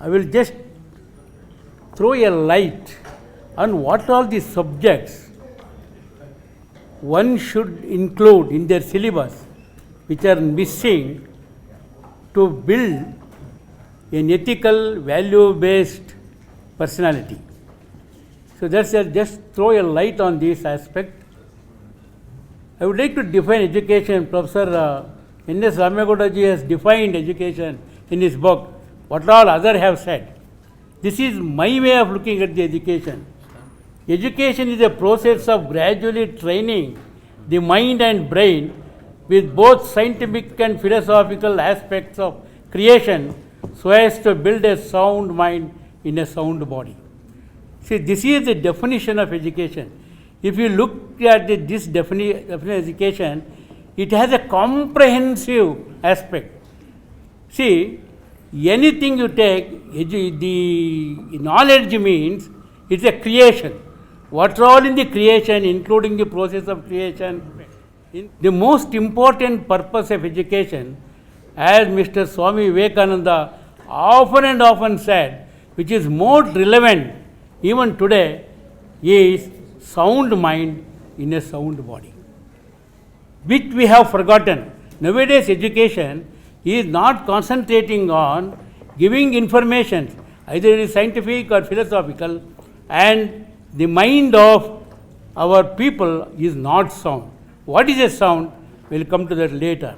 I will just throw a light on what are the subjects one should include in their syllabus which are missing to build an ethical, value-based personality. So that's just throw a light on this aspect. I would like to define education. Professor N.S. Ramegowdaji has defined education in his book, what all others have said. This is my way of looking at the education. Education is a process of gradually training the mind and brain with both scientific and philosophical aspects of creation so as to build a sound mind in a sound body. See, this is the definition of education. If you look at this definition of education, it has a comprehensive aspect. See, anything you take, the knowledge means it's a creation. What are all in the creation, including the process of creation? The most important purpose of education, as Mr. Swami Vivekananda often and often said, which is more relevant even today, is sound mind in a sound body, which we have forgotten. Nowadays education is not concentrating on giving information, either it is scientific or philosophical, and the mind of our people is not sound. What is a sound? We will come to that later.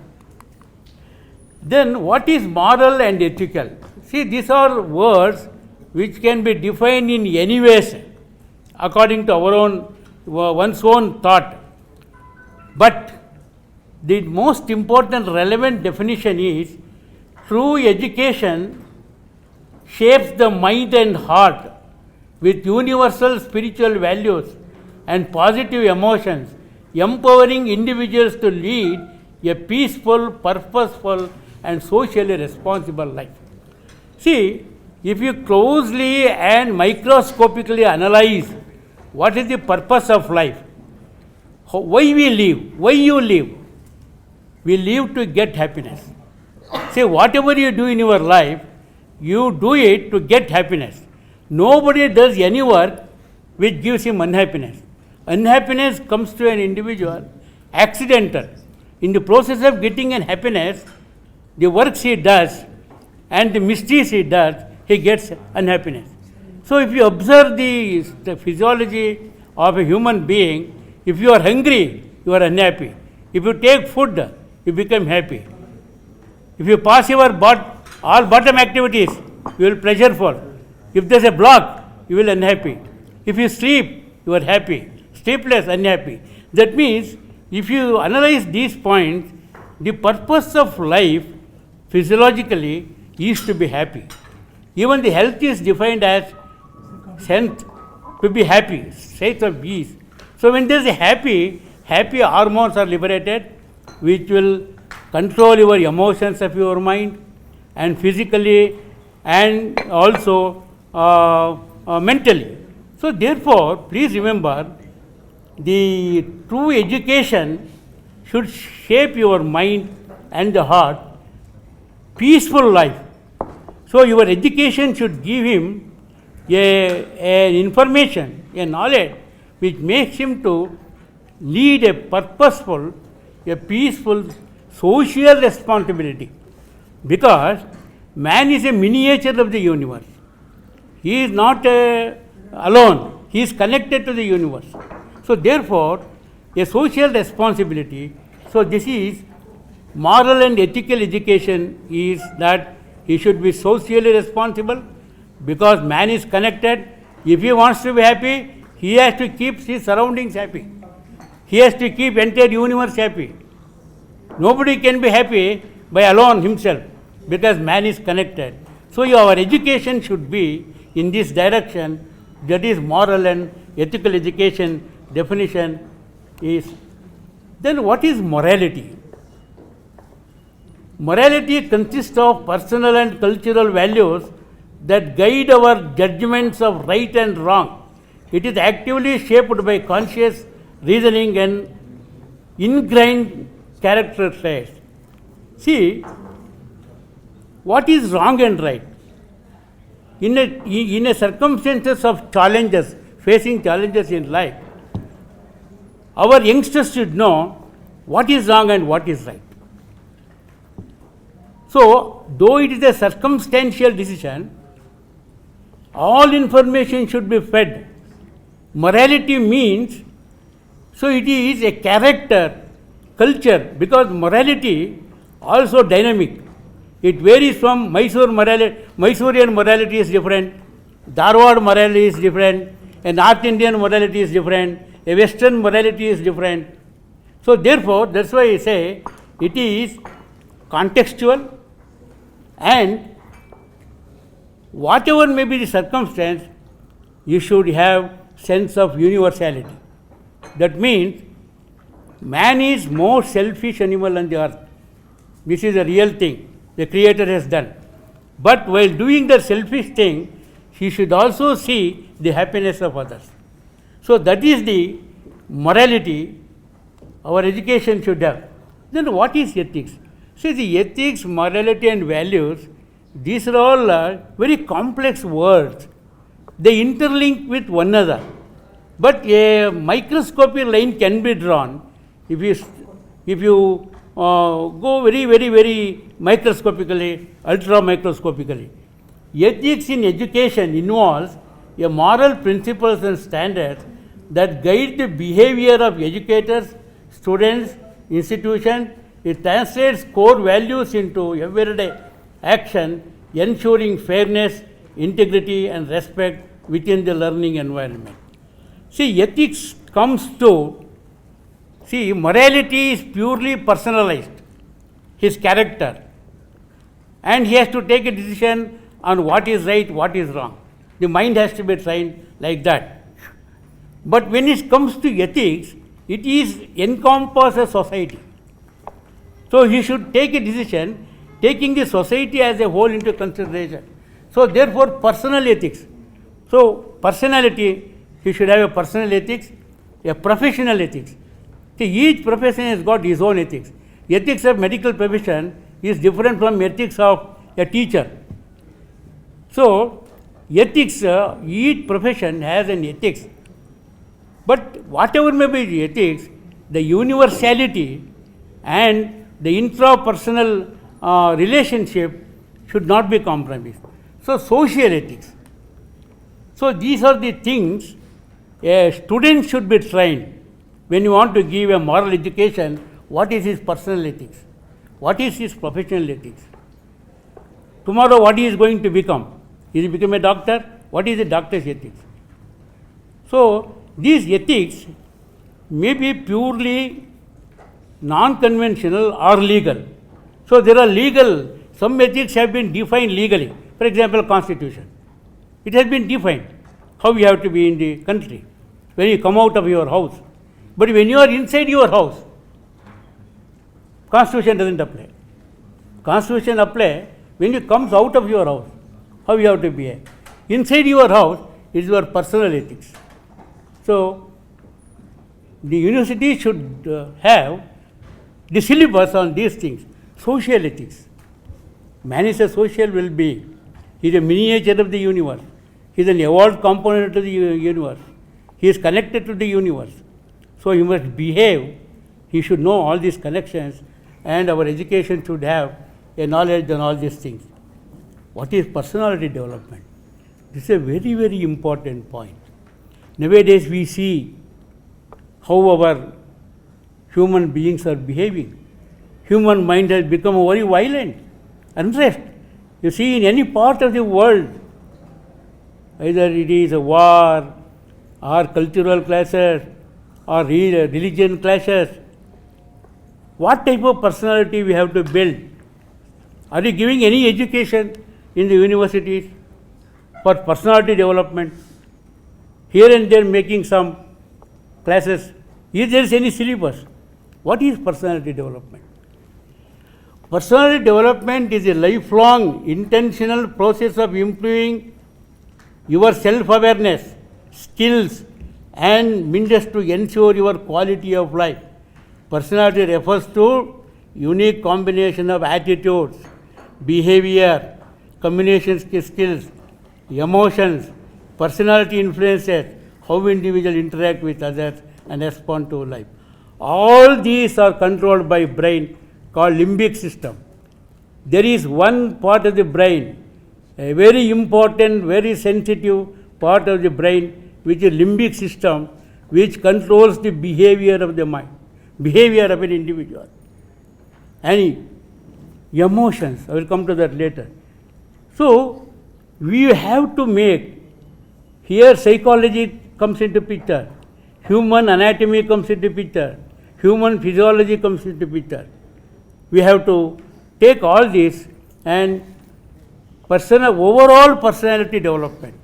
Then what is moral and ethical? See, these are words which can be defined in any ways according to our own, one's own thought. But the most important relevant definition is true education shapes the mind and heart with universal spiritual values and positive emotions, empowering individuals to lead a peaceful, purposeful, and socially responsible life. See, if you closely and microscopically analyze what is the purpose of life, why we live, why you live, we live to get happiness. See, whatever you do in your life, you do it to get happiness. Nobody does any work which gives him unhappiness. Unhappiness comes to an individual accidental. In the process of getting an happiness, the works he does and the misdeeds he does, he gets unhappiness. So if you observe the physiology of a human being, if you are hungry, you are unhappy. If you take food, you become happy. If you pass your all bottom activities, you will pleasureful. If there is a block, you will unhappy. If you sleep, you are happy. Sleepless, unhappy. That means, if you analyze these points, the purpose of life physiologically is to be happy. Even the health is defined as strength to be happy, state of ease. So when there is a happy hormones are liberated, which will control your emotions of your mind, and physically and also mentally. So therefore, please remember, the true education should shape your mind and the heart, peaceful life. So your education should give him an information, a knowledge which makes him to lead a purposeful, a peaceful, social responsibility. Because man is a miniature of the universe. He is not alone. He is connected to the universe. So therefore, a social responsibility. So this is moral and ethical education, is that he should be socially responsible, because man is connected. If he wants to be happy, he has to keep his surroundings happy. He has to keep entire universe happy. Nobody can be happy by alone himself, because man is connected. So our education should be in this direction, that is moral and ethical education definition is. Then what is morality? Morality consists of personal and cultural values that guide our judgments of right and wrong. It is actively shaped by conscious reasoning and ingrained character traits. See, what is wrong and right? in a circumstances of challenges, facing challenges in life, our youngsters should know what is wrong and what is right. So, though it is a circumstantial decision, all information should be fed. Morality means, so it is a character, culture, because morality also dynamic. It varies from Mysorean morality is different, Dharwad morality is different, a North Indian morality is different, a Western morality is different. So therefore, that's why I say it is contextual, and whatever may be the circumstance, you should have sense of universality. That means man is most selfish animal on the earth. This is a real thing the Creator has done. But while doing the selfish thing, he should also see the happiness of others. So that is the morality our education should have. Then what is ethics? See, the ethics, morality and values, these are all very complex words. They interlink with one another. But a microscopic line can be drawn if you go very microscopically, ultra microscopically. Ethics in education involves a moral principles and standards that guide the behavior of educators, students, institutions. It translates core values into everyday action, ensuring fairness, integrity and respect within the learning environment. See, ethics comes to, morality is purely personalized, his character, and he has to take a decision on what is right, what is wrong. The mind has to be trained like that. But when it comes to ethics, it is encompasses society. So he should take a decision taking the society as a whole into consideration. So therefore, personal ethics. So personality, he should have a personal ethics, a professional ethics. See, each profession has got his own ethics. Ethics of medical profession is different from ethics of a teacher. So ethics, each profession has an ethics. But whatever may be the ethics, the universality and the intrapersonal relationship should not be compromised. So social ethics. So these are the things a student should be trained. When you want to give a moral education, what is his personal ethics? What is his professional ethics? Tomorrow what he is going to become? He will become a doctor? What is the doctor's ethics? So these ethics may be purely non-conventional or legal. So there are legal, some ethics have been defined legally. For example, Constitution. It has been defined how you have to be in the country when you come out of your house. But when you are inside your house, Constitution doesn't apply. Constitution apply when you come out of your house, how you have to behave. Inside your house is your personal ethics. So the university should have the syllabus on these things. Social ethics. Man is a social well-being. He is a miniature of the universe. He is an evolved component of the universe. He is connected to the universe. So he must behave. He should know all these connections, and our education should have a knowledge on all these things. What is personality development? This is a very important point. Nowadays we see how our human beings are behaving. Human mind has become very violent, unrest. You see in any part of the world, either it is a war or cultural clashes or religion clashes. What type of personality we have to build? Are you giving any education in the universities for personality development? Here and there making some classes. Is there any syllabus? What is personality development? Personality development is a lifelong, intentional process of improving your self-awareness, skills, and means to ensure your quality of life. Personality refers to unique combination of attitudes, behavior, communication skills, emotions, personality influences, how individuals interact with others and respond to life. All these are controlled by brain called limbic system. There is one part of the brain, a very important, very sensitive part of the brain, which is limbic system, which controls the behavior of the mind, behavior of an individual. And emotions, I will come to that later. So, we have to make, here psychology comes into picture, human anatomy comes into picture, human physiology comes into picture. We have to take all this and overall personality development.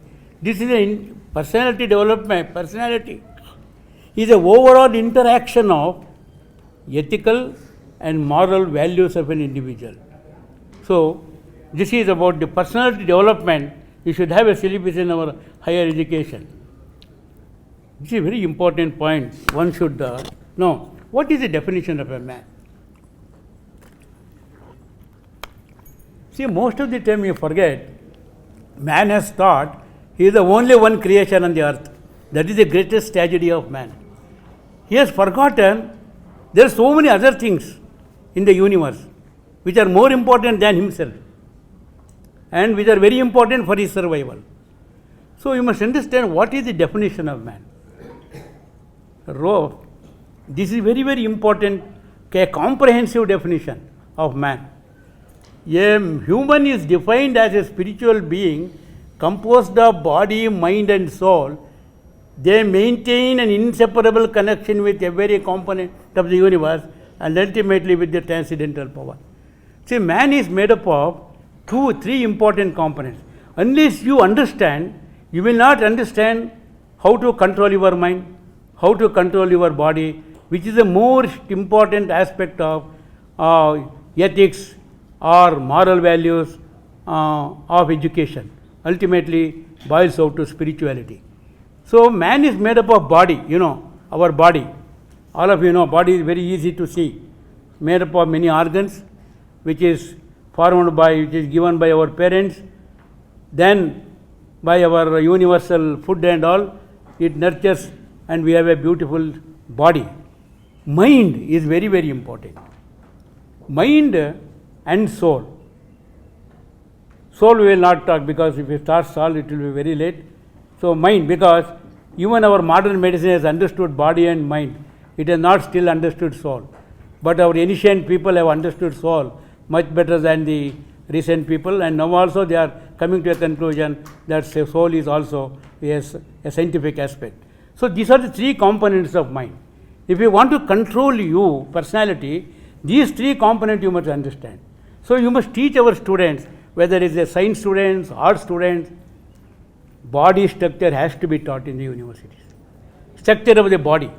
This is a personality development. Personality is an overall interaction of ethical and moral values of an individual. So, this is about the personality development. You should have a syllabus in our higher education. This is a very important point. One should know what is the definition of a man. See, most of the time you forget, man has thought he is the only one creation on the earth. That is the greatest tragedy of man. He has forgotten there are so many other things in the universe which are more important than himself and which are very important for his survival. So, you must understand what is the definition of man. This is very, very important, a comprehensive definition of man. A human is defined as a spiritual being composed of body, mind and soul. They maintain an inseparable connection with every component of the universe and ultimately with the transcendental power. See, man is made up of three important components. Unless you understand, you will not understand how to control your mind, how to control your body, which is the most important aspect of ethics or moral values of education. Ultimately boils out to spirituality. So, man is made up of body, our body. All of you know, body is very easy to see. Made up of many organs, which is given by our parents, then by our universal food and all, it nurtures and we have a beautiful body. Mind is very, very important. Mind and soul. Soul we will not talk because if we start soul it will be very late. So, mind, because even our modern medicine has understood body and mind, it has not still understood soul. But our ancient people have understood soul much better than the recent people, and now also they are coming to a conclusion that soul is also a scientific aspect. So, these are the three components of mind. If you want to control you, personality, these three components you must understand. So, you must teach our students, whether it is a science students, art students, body structure has to be taught in the universities. Structure of the body,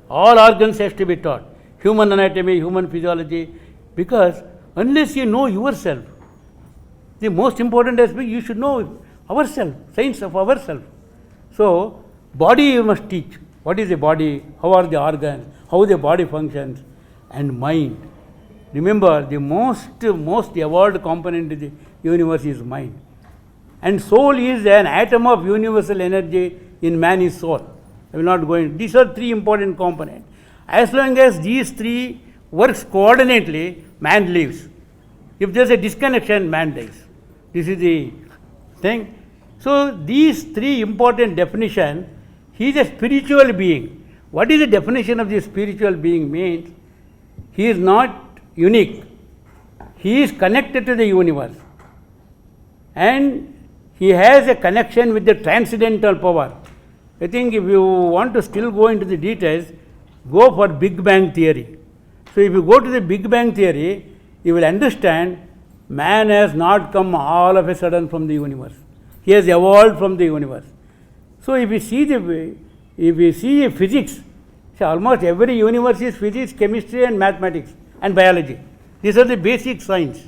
all organs has to be taught. Human anatomy, human physiology, because unless you know yourself, the most important aspect, you should know ourselves, science of ourselves. So, body you must teach. What is the body? How are the organs? How the body functions? And mind. Remember, the most evolved component in the universe is mind. And soul is an atom of universal energy in man is soul. I will not go into. These are three important components. As long as these three works coordinately, man lives. If there is a disconnection, man dies. This is the thing. So, these three important definitions, he is a spiritual being. What is the definition of the spiritual being means? He is not unique. He is connected to the universe. And he has a connection with the transcendental power. I think if you want to still go into the details, go for Big Bang theory. So, if you go to the Big Bang theory, you will understand man has not come all of a sudden from the universe. He has evolved from the universe. So, if we see physics, almost every universe is physics, chemistry and mathematics and biology. These are the basic science.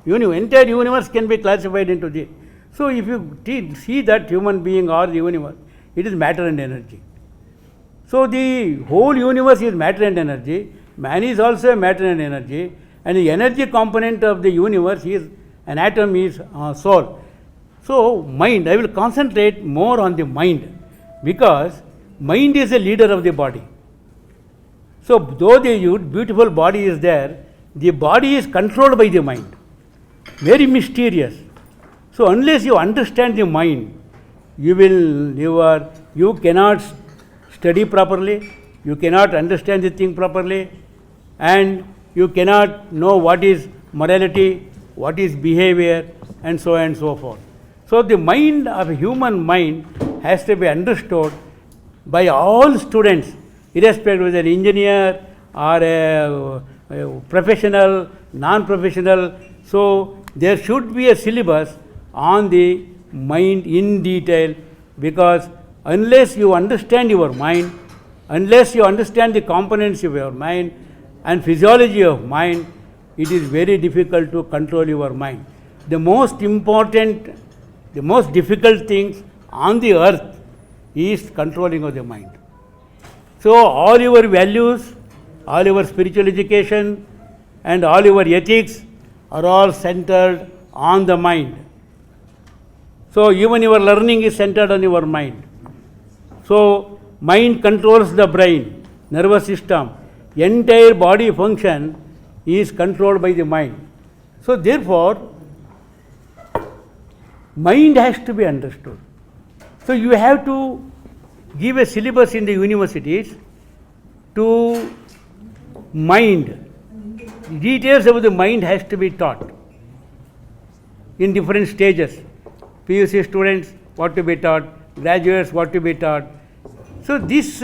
Entire universe can be classified into this. So, if you see that human being or the universe, it is matter and energy. So, the whole universe is matter and energy. Man is also a matter and energy, and the energy component of the universe is an atom is soul. So, mind, I will concentrate more on the mind, because mind is a leader of the body. So, though the beautiful body is there, the body is controlled by the mind. Very mysterious. So, unless you understand the mind, you cannot study properly, you cannot understand the thing properly, and you cannot know what is morality, what is behavior, and so on and so forth. So, the mind of a human mind has to be understood by all students, irrespective of whether engineer or a professional, non-professional. So, there should be a syllabus on the mind in detail, because unless you understand your mind, unless you understand the components of your mind and physiology of mind, it is very difficult to control your mind. The most important, the most difficult things on the earth is controlling of the mind. So, all your values, all your spiritual education, and all your ethics are all centered on the mind. So, even your learning is centered on your mind. So, mind controls the brain, nervous system, entire body function is controlled by the mind. So, therefore, mind has to be understood. So, you have to give a syllabus in the universities to mind. Details of the mind has to be taught in different stages. PUC students, what to be taught, graduates, what to be taught. So, this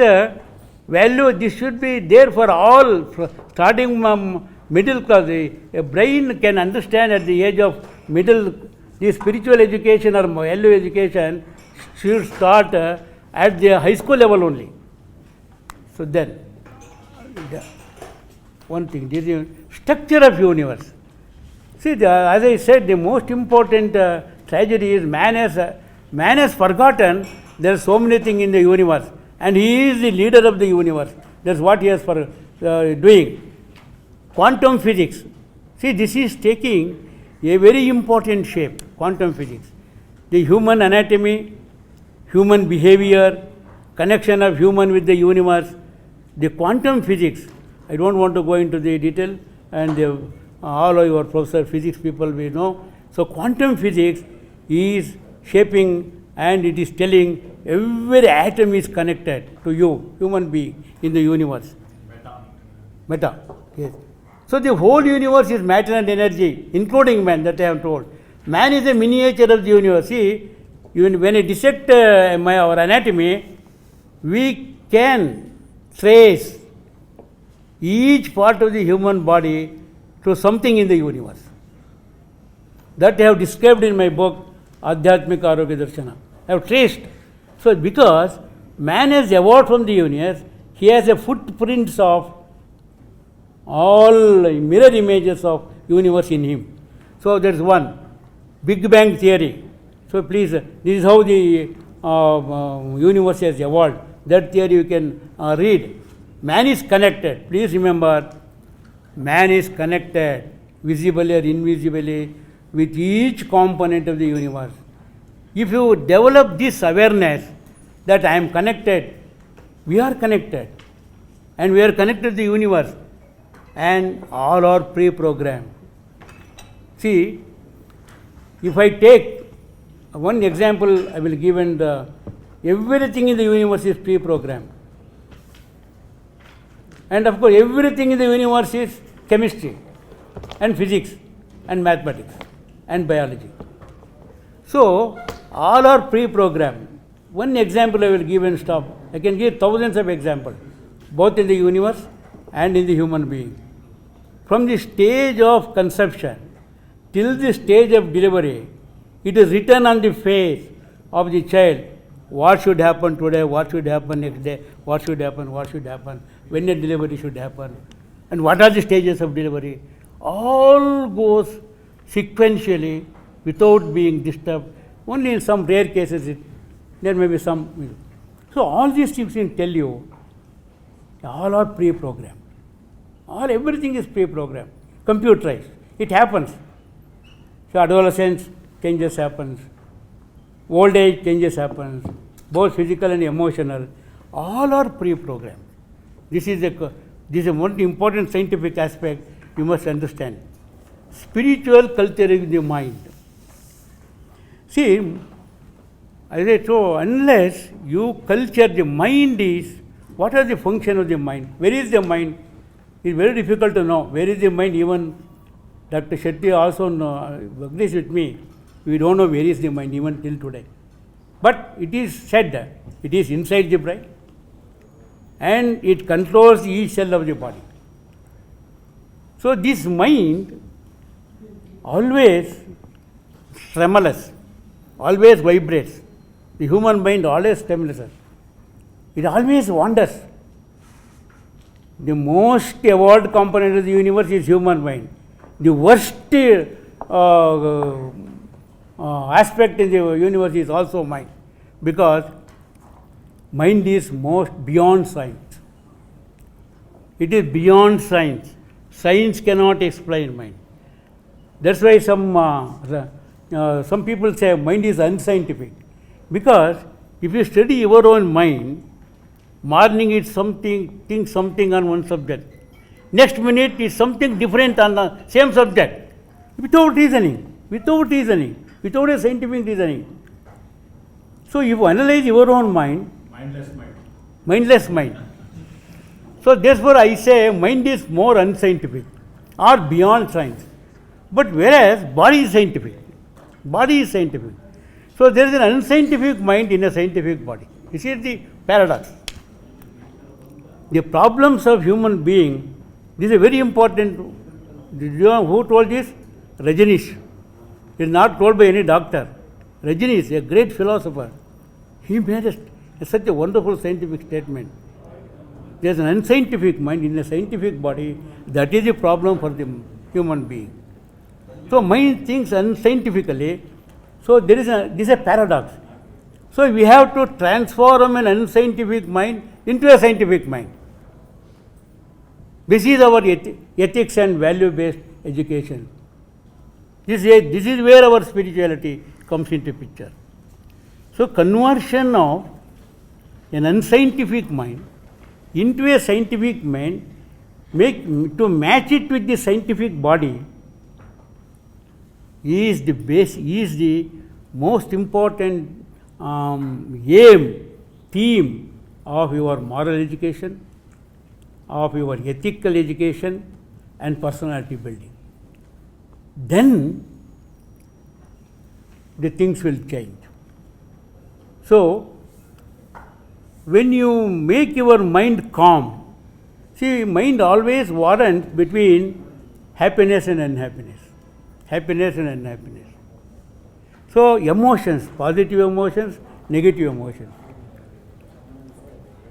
value, this should be there for all, starting from middle class. A brain can understand at the age of middle, the spiritual education or value education should start at the high school level only. So, then, one thing, this is structure of universe. See, as I said, the most important tragedy is man has forgotten there are so many things in the universe, and he is the leader of the universe. That's what he has for doing. Quantum physics. See, this is taking a very important shape, quantum physics. The human anatomy, human behavior, connection of human with the universe, the quantum physics. I don't want to go into the detail, and all of your professor physics people will know. So, quantum physics is shaping, and it is telling every atom is connected to you, human being in the universe. Meta. Yes. So, the whole universe is matter and energy, including man, that I have told. Man is a miniature of the universe. See, even when I dissect our anatomy, we can trace each part of the human body to something in the universe. That I have described in my book, Adhyatmika Arogya Darshana. I have traced. So, because man has evolved from the universe, he has a footprints of all mirror images of universe in him. So, there is one. Big Bang theory. So, please, this is how the universe has evolved. That theory you can read. Man is connected. Please remember, man is connected, visibly or invisibly, with each component of the universe. If you develop this awareness that I am connected, we are connected, and we are connected to the universe, and all are pre-programmed. See, if I take one example, I will give, and everything in the universe is pre-programmed. And of course, everything in the universe is chemistry and physics and mathematics and biology. So, all are pre-programmed. One example I will give and stop. I can give thousands of examples, both in the universe and in the human being. From the stage of conception till the stage of delivery, it is written on the face of the child what should happen today, what should happen next day, what should happen, when a delivery should happen, and what are the stages of delivery. All goes sequentially without being disturbed. Only in some rare cases there may be some. So, all these things will tell you, all are pre-programmed. Everything is pre-programmed, computerized. It happens. So, adolescence, changes happens. old age changes happen, both physical and emotional, all are pre-programmed. This is a one important scientific aspect you must understand. Spiritual culturing the mind. See, as I told, unless you culture the mind is, what are the function of the mind? Where is the mind? It's very difficult to know. Where is the mind? Even Dr. Shetty also agrees with me. We don't know where is the mind even till today. But it is said that it is inside the brain and it controls each cell of the body. So this mind always tremulous, always vibrates. The human mind always tremulous. It always wanders. The most evolved component of the universe is human mind. The worst aspect in the universe is also mind, because mind is most beyond science. It is beyond science. Science cannot explain mind. That's why some people say mind is unscientific, because if you study your own mind, morning it's something, think something on one subject, next minute it's something different on the same subject, without reasoning, without a scientific reasoning. So if you analyze your own mind, mindless mind. So therefore I say mind is more unscientific or beyond science. But whereas body is scientific. So there is an unscientific mind in a scientific body. This is the paradox. The problems of human being, this is a very important. Do you know who told this? Rajneesh. It is not told by any doctor. Rajneesh, a great philosopher, he made such a wonderful scientific statement. There is an unscientific mind in a scientific body. That is the problem for the human being. So mind thinks unscientifically. So this is a paradox. So we have to transform an unscientific mind into a scientific mind. This is our ethics and value-based education. This is where our spirituality comes into picture. So conversion of an unscientific mind into a scientific mind, to match it with the scientific body, is the most important theme of your moral education, of your ethical education and personality building. Then the things will change. So when you make your mind calm, see, mind always warrants between happiness and unhappiness. So emotions, positive emotions, negative emotions.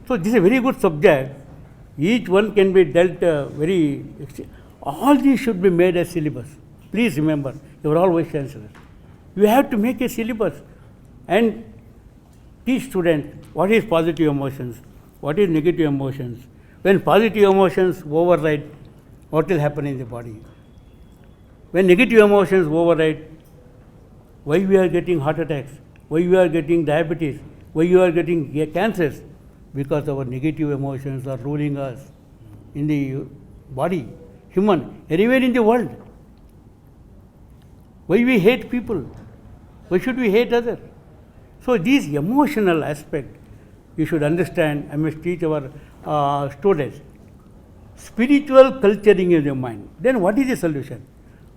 So this is a very good subject. Each one can be dealt all these should be made as syllabus. Please remember, you are all vice chancellors. You have to make a syllabus and teach students what is positive emotions, what is negative emotions. When positive emotions override, what will happen in the body? When negative emotions override, why we are getting heart attacks, why we are getting diabetes, why you are getting cancers? Because our negative emotions are ruling us in the body, human, anywhere in the world. Why we hate people? Why should we hate others? So these emotional aspect you should understand. I must teach our students. Spiritual culturing of the mind. Then what is the solution?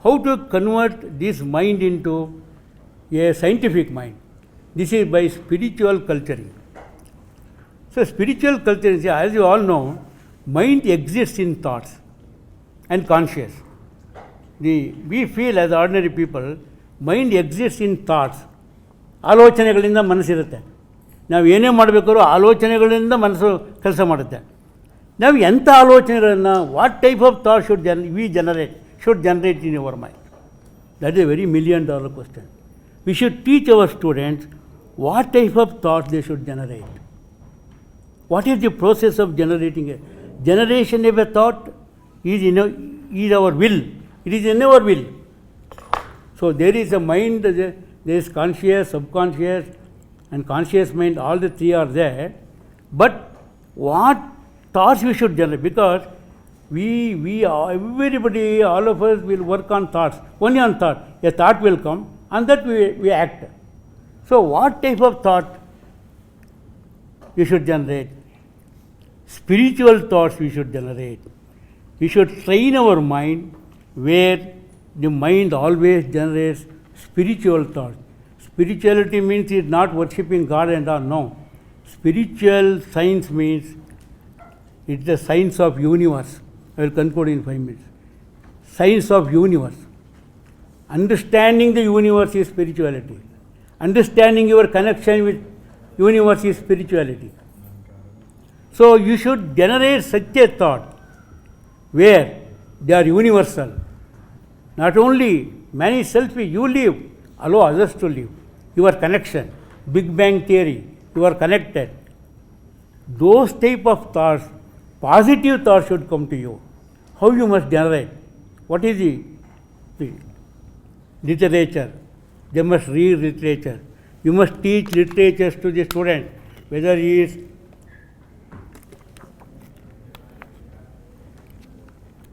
How to convert this mind into a scientific mind? This is by spiritual culturing. So spiritual culturing, as you all know, mind exists in thoughts and conscious. We feel as ordinary people, mind exists in thoughts. ಆಲೋಚನೆಗಳಿಂದ ಮನಸ್ಸಿರುತ್ತೆ. ನಾವು ಏನೇ ಮಾಡಬೇಕಾದ್ರೂ ಆಲೋಚನೆಗಳಿಂದ ಮನಸ್ಸು ಕೆಲಸ ಮಾಡುತ್ತೆ. ನಾವು ಎಂಥ ಆಲೋಚನೆಗಳನ್ನು, what type of thought should generate in our mind? That is a very $1 million question. We should teach our students what type of thoughts they should generate. What is the process of generating a generation of a thought? Is our will. It is in our will. So there is a mind, there is conscious, subconscious and conscious mind, all the three are there. But what thoughts we should generate? Because everybody, all of us will work on thoughts, only on thought. A thought will come and that we act. So what type of thought we should generate? Spiritual thoughts we should generate. We should train our mind where the mind always generates spiritual thoughts. Spirituality means it's not worshipping God and all, no. Spiritual science means it's the science of universe. I will conclude in 5 minutes. Science of universe. Understanding the universe is spirituality. Understanding your connection with universe is spirituality. So you should generate such a thought where they are universal. Not only man is selfish, you live, allow others to live. Your connection, Big Bang theory, you are connected. Those type of thoughts, positive thoughts should come to you. How you must generate? What is the literature? They must read literature. You must teach literature to the student, whether he is.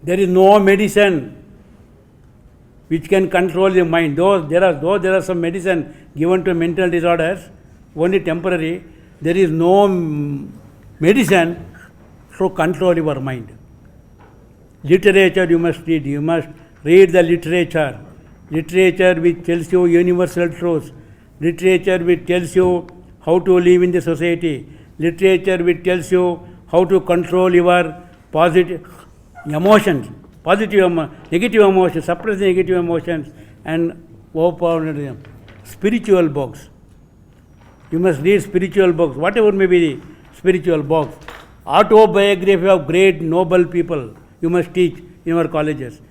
There is no medicine which can control the mind. Though there are some medicine given to mental disorders, only temporary, there is no medicine to control your mind. Literature you must read. You must read the literature. Literature which tells you universal truths. Literature which tells you how to live in the society. Literature which tells you how to control your positive emotions, negative emotions, suppress the negative emotions and overpower them. Spiritual books. You must read spiritual books, whatever may be the spiritual books. Autobiography of great noble people you must teach in your colleges.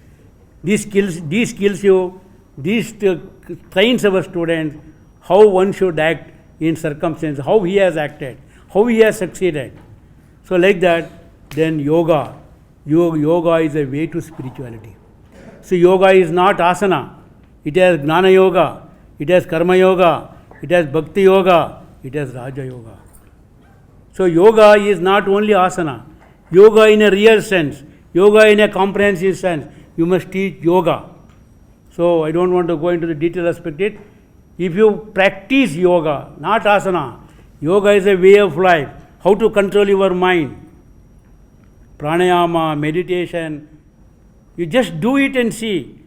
These trains our students how one should act in circumstances, how he has acted, how he has succeeded. So like that, then yoga is a way to spirituality. So yoga is not asana. It has Gnana Yoga, it has Karma Yoga, it has Bhakti Yoga, it has Raja Yoga. So yoga is not only asana. Yoga in a real sense, yoga in a comprehensive sense. You must teach yoga. So I don't want to go into the detailed aspect of it. If you practice yoga, not asana, yoga is a way of life. How to control your mind. Pranayama, meditation, you just do it and see.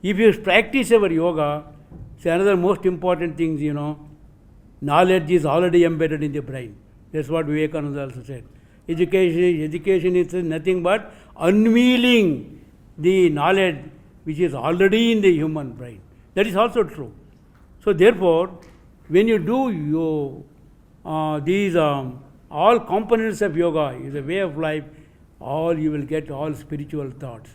If you practice your yoga, see another most important thing, knowledge is already embedded in the brain. That's what Vivekananda also said. Education is nothing but unveiling the knowledge which is already in the human brain. That is also true. So therefore, when you do these all components of yoga is a way of life, all you will get all spiritual thoughts.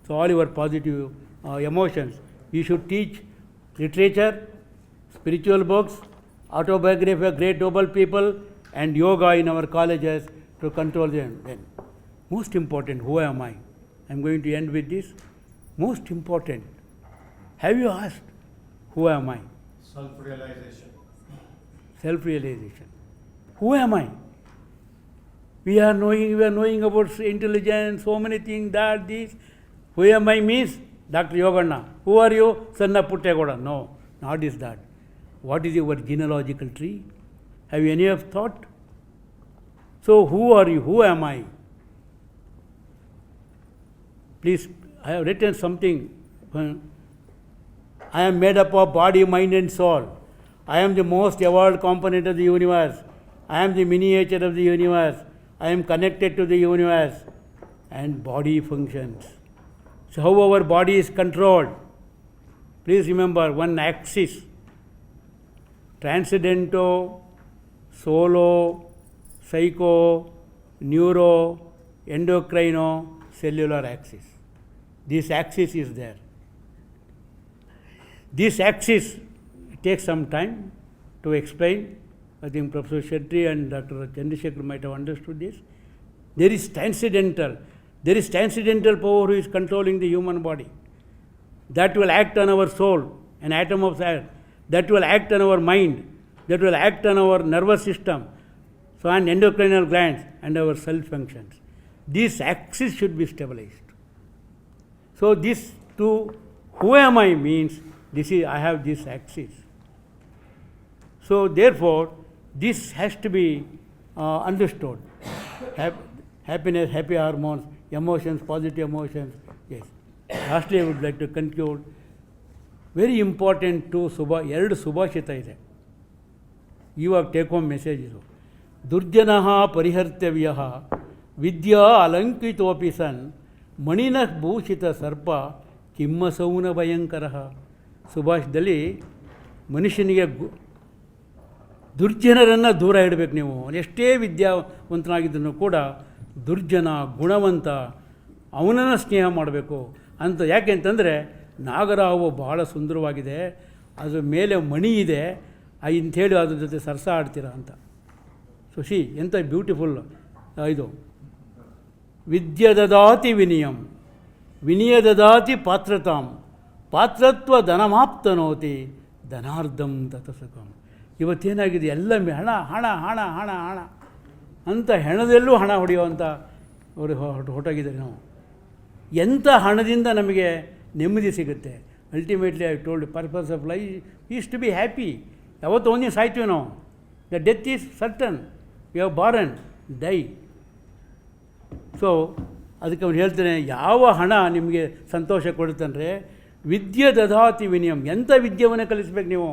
So all your positive emotions. You should teach literature, spiritual books, autobiography of great noble people, and yoga in our colleges to control them. Then, most important, who am I? I am going to end with this. Most important, have you asked, who am I? Self-realization. Self-realization. Who am I? We are knowing about intelligence, so many things, that, this. Who am I means Dr.Yoganna. Who are you? Son of Puttegoda. No, not is that. What is your genealogical tree? Have you any of thought? So who are you? Who am I? Please, I have written something. I am made up of body, mind and soul. I am the most evolved component of the universe. I am the miniature of the universe. I am connected to the universe. And body functions. So how our body is controlled? Please remember one axis. Transcendental, solo, psycho, neuro, endocrino, cellular axis. This axis is there. This axis takes some time to explain. I think Professor Shetty and Dr. Chandrasekhar might have understood this. There is transcendental power who is controlling the human body. That will act on our soul, an atom of that. that will act on our mind, that will act on our nervous system, so and endocrinal glands and our cell functions. This axis should be stabilized. So this to who am I means this is I have this axis. So therefore this has to be understood. Happiness, happy hormones, emotions, positive emotions. Yes. Lastly, I would like to conclude. Very important to ಎರಡು ಸುಭಾಷಿತ ಇದೆ. ಇವಾಗ take home message ಇದು. ದುರ್ಜನಃ ಪರಿಹರ್ತವ್ಯಃ ವಿದ್ಯಾ ಅಲಂಕೃತೋಪಿ ಸನ್ ಮಣಿನ ಭೂಷಿತ ಸರ್ಪ ಕಿಮ್ಮಸೌನ ಭಯಂಕರ. ಸುಭಾಷಿತದಲ್ಲಿ ಮನುಷ್ಯನಿಗೆ ದುರ್ಜನರನ್ನು ದೂರ ಇಡಬೇಕು. ನೀವು ಎಷ್ಟೇ ವಿದ್ಯಾವಂತನಾಗಿದ್ದನ್ನು ಕೂಡ ದುರ್ಜನ ಗುಣವಂತ ಅವನನ್ನು ಸ್ನೇಹ ಮಾಡಬೇಕು ಅಂತ. ಯಾಕೆ ಅಂತಂದರೆ ನಾಗರಾವು ಬಹಳ ಸುಂದರವಾಗಿದೆ, ಅದ್ರ ಮೇಲೆ ಮಣಿ ಇದೆ ಇಂಥೇಳಿ ಅದ್ರ ಜೊತೆ ಸರಸ ಆಡ್ತೀರ ಅಂತ. ಸಿ ಎಂಥ ಬ್ಯೂಟಿಫುಲ್ ಇದು. ವಿದ್ಯೆ ದದಾತಿ ವಿನಯಂ, ವಿನಯ ದದಾತಿ ಪಾತ್ರತಾಂ, ಪಾತ್ರತ್ವ ಧನಮಾಪ್ತನೋತಿ ಧನಾರ್ಧಂ ತತಸುಖಂ. ಇವತ್ತೇನಾಗಿದೆ ಎಲ್ಲ ಹಣ ಹಣ ಹಣ ಹಣ ಹಣ ಅಂತ ಹೆಣದಲ್ಲೂ ಹಣ ಹೊಡೆಯುವಂಥ ಅವರು ಹೊರಟೋಗಿದ್ದಾರೆ. ನಾವು ಎಂಥ ಹಣದಿಂದ ನಮಗೆ ನೆಮ್ಮದಿ ಸಿಗುತ್ತೆ? Ultimately I told purpose of life is to be happy. ಯಾವತ್ತು ಒಂದೇ ಸಾಯ್ತೀವಿ ನಾವು. The death is certain, you have born die. So ಅದಕ್ಕೆ ಅವ್ನು ಹೇಳ್ತಾನೆ, ಯಾವ ಹಣ ನಿಮಗೆ ಸಂತೋಷ ಕೊಡುತ್ತಂದರೆ ವಿದ್ಯೆ ದದಾತಿ ವಿನಯಂ. ಎಂಥ ವಿದ್ಯೆಯನ್ನು ಕಲಿಸ್ಬೇಕು ನೀವು?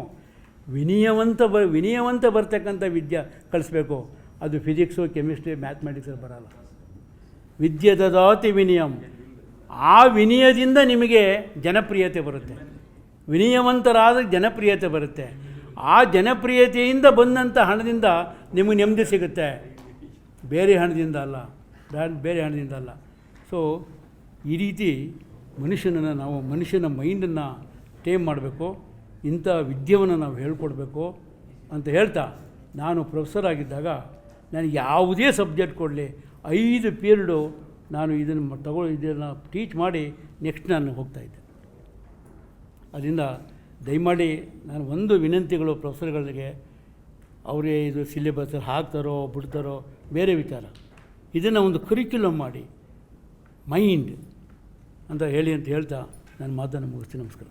ವಿನಯವಂತ ಬರ್ತಕ್ಕಂಥ ವಿದ್ಯೆ ಕಲಿಸ್ಬೇಕು. ಅದು ಫಿಸಿಕ್ಸು, ಕೆಮಿಸ್ಟ್ರಿ, ಮ್ಯಾಥಮೆಟಿಕ್ಸಲ್ಲಿ ಬರೋಲ್ಲ. ವಿದ್ಯೆ ದದಾತಿ ವಿನಯಂ. ಆ ವಿನಯದಿಂದ ನಿಮಗೆ ಜನಪ್ರಿಯತೆ ಬರುತ್ತೆ. ವಿನಯವಂತರಾದ ಜನಪ್ರಿಯತೆ ಬರುತ್ತೆ. ಆ ಜನಪ್ರಿಯತೆಯಿಂದ ಬಂದಂಥ ಹಣದಿಂದ ನಿಮಗೆ ನೆಮ್ಮದಿ ಸಿಗುತ್ತೆ, ಬೇರೆ ಹಣದಿಂದ ಅಲ್ಲ, ಬೇರೆ ಹಣದಿಂದ ಅಲ್ಲ. ಸೊ ಈ ರೀತಿ ಮನುಷ್ಯನ ಮೈಂಡನ್ನು ಟೇಮ್ ಮಾಡಬೇಕು. ಇಂಥ ವಿದ್ಯೆಯನ್ನು ನಾವು ಹೇಳ್ಕೊಡ್ಬೇಕು ಅಂತ ಹೇಳ್ತಾ, ನಾನು ಪ್ರೊಫೆಸರ್ ಆಗಿದ್ದಾಗ ನನಗೆ ಯಾವುದೇ ಸಬ್ಜೆಕ್ಟ್ ಕೊಡಲಿ 5 ಪೀರಿಯಡು ನಾನು ಇದನ್ನು ಟೀಚ್ ಮಾಡಿ ನೆಕ್ಸ್ಟ್ ನಾನು ಹೋಗ್ತಾಯಿದ್ದೆ. ಅದರಿಂದ ದಯಮಾಡಿ ನಾನು ಒಂದು ವಿನಂತಿಗಳು ಪ್ರೊಫೆಸರ್ಗಳಿಗೆ, ಅವರೇ ಇದು ಸಿಲೆಬಸ್ ಹಾಕ್ತಾರೋ ಬಿಡ್ತಾರೋ ಬೇರೆ ವಿಚಾರ, ಇದನ್ನು ಒಂದು ಕರಿಕ್ಯುಲಮ್ ಮಾಡಿ ಮೈಂಡ್ ಅಂತ ಹೇಳ್ತಾ ನಾನು ಮಾತನ್ನು ಮುಗಿಸ್ತೀನಿ. ನಮಸ್ಕಾರ.